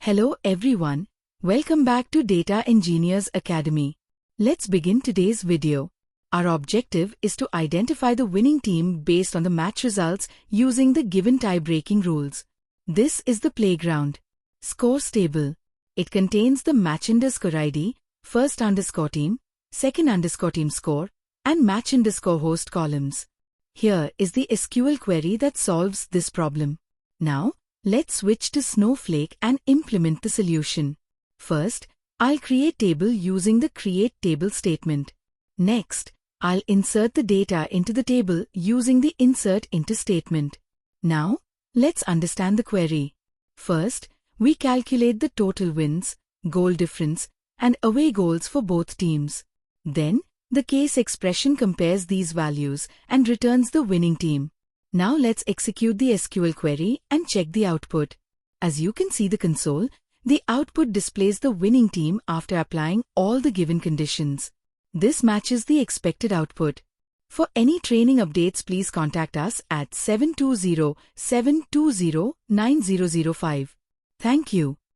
Hello everyone, welcome back to Data Engineers Academy. Let's begin today's video. Our objective is to identify the winning team based on the match results using the given tie-breaking rules. This is the playground. Scores table. It contains the match underscore ID, first underscore team, second underscore team score, and match underscore host columns. Here is the SQL query that solves this problem. Now, let's switch to Snowflake and implement the solution. First, I'll create table using the create table statement. Next, I'll insert the data into the table using the insert into statement. Now, let's understand the query. First, we calculate the total wins, goal difference, and away goals for both teams. Then, the case expression compares these values and returns the winning team. Now let's execute the SQL query and check the output. As you can see the console, the output displays the winning team after applying all the given conditions. This matches the expected output. For any training updates, please contact us at 720-720-9005. Thank you.